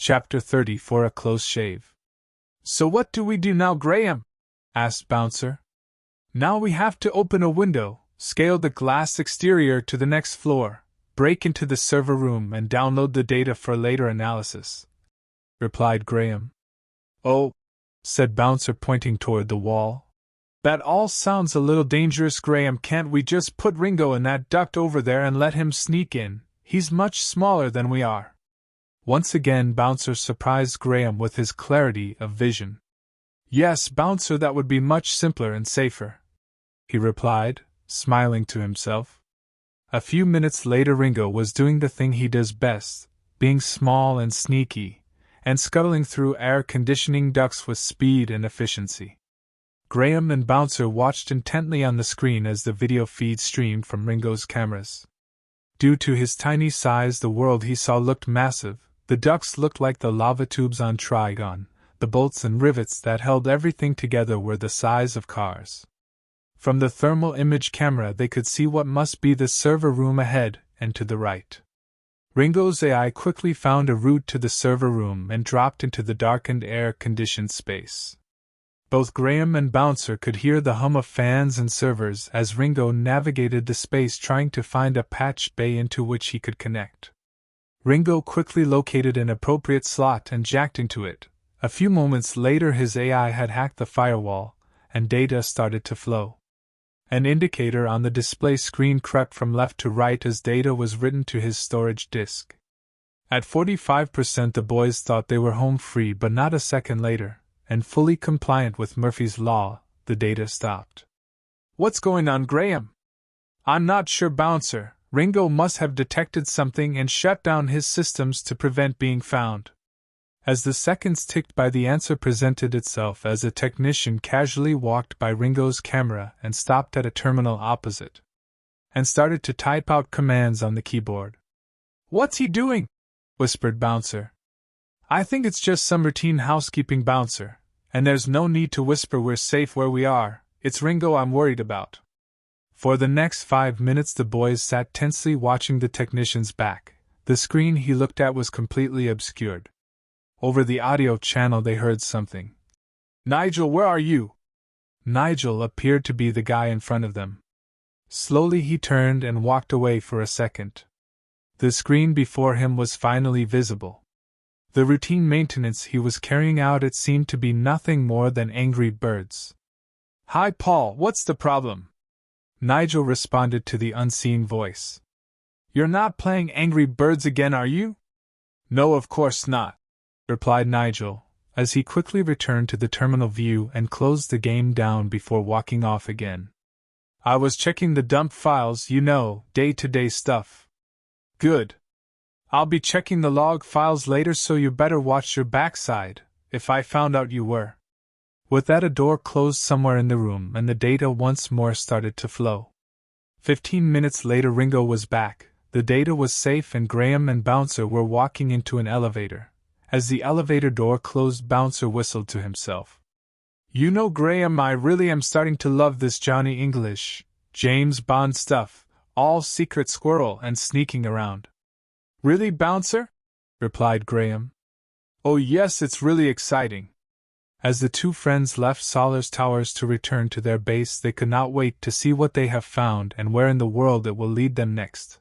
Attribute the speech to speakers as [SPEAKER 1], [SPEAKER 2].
[SPEAKER 1] Chapter 30 For a Close Shave. So what do we do now, Graham? Asked Bouncer. Now we have to open a window, scale the glass exterior to the next floor, break into the server room and download the data for later analysis, replied Graham. Oh, said Bouncer pointing toward the wall. That all sounds a little dangerous, Graham. Can't we just put Ringo in that duct over there and let him sneak in? He's much smaller than we are. Once again Bouncer surprised Graham with his clarity of vision. Yes, Bouncer, that would be much simpler and safer, he replied, smiling to himself. A few minutes later Ringo was doing the thing he does best, being small and sneaky, and scuttling through air-conditioning ducts with speed and efficiency. Graham and Bouncer watched intently on the screen as the video feed streamed from Ringo's cameras. Due to his tiny size, the world he saw looked massive. The ducts looked like the lava tubes on Trigon. The bolts and rivets that held everything together were the size of cars. From the thermal image camera they could see what must be the server room ahead and to the right. Ringo's AI quickly found a route to the server room and dropped into the darkened air-conditioned space. Both Graham and Bouncer could hear the hum of fans and servers as Ringo navigated the space trying to find a patch bay into which he could connect. Ringo quickly located an appropriate slot and jacked into it. A few moments later his AI had hacked the firewall, and data started to flow. An indicator on the display screen crept from left to right as data was written to his storage disk. At 45% the boys thought they were home free, but not a second later, and fully compliant with Murphy's Law, the data stopped. What's going on, Graham? I'm not sure, Bouncer. Ringo must have detected something and shut down his systems to prevent being found. As the seconds ticked by, the answer presented itself as a technician casually walked by Ringo's camera and stopped at a terminal opposite, and started to type out commands on the keyboard. What's he doing? Whispered Bouncer. I think it's just some routine housekeeping, Bouncer, and there's no need to whisper. We're safe where we are. It's Ringo I'm worried about. For the next 5 minutes the boys sat tensely watching the technician's back. The screen he looked at was completely obscured. Over the audio channel they heard something. Nigel, where are you? Nigel appeared to be the guy in front of them. Slowly he turned and walked away for a second. The screen before him was finally visible. The routine maintenance he was carrying out, it seemed to be nothing more than Angry Birds. Hi Paul, what's the problem? Nigel responded to the unseen voice. You're not playing Angry Birds again, are you? No, of course not, replied Nigel, as he quickly returned to the terminal view and closed the game down before walking off again. I was checking the dump files, you know, day-to-day stuff. Good. I'll be checking the log files later, so you better watch your backside, if I found out you were. With that, a door closed somewhere in the room and the data once more started to flow. 15 minutes later Ringo was back, the data was safe, and Graham and Bouncer were walking into an elevator. As the elevator door closed, Bouncer whistled to himself. You know, Graham, I really am starting to love this Johnny English, James Bond stuff, all secret squirrel and sneaking around. Really, Bouncer? Replied Graham. Oh yes, it's really exciting. As the two friends left Sollars Towers to return to their base, they could not wait to see what they have found and where in the world it will lead them next.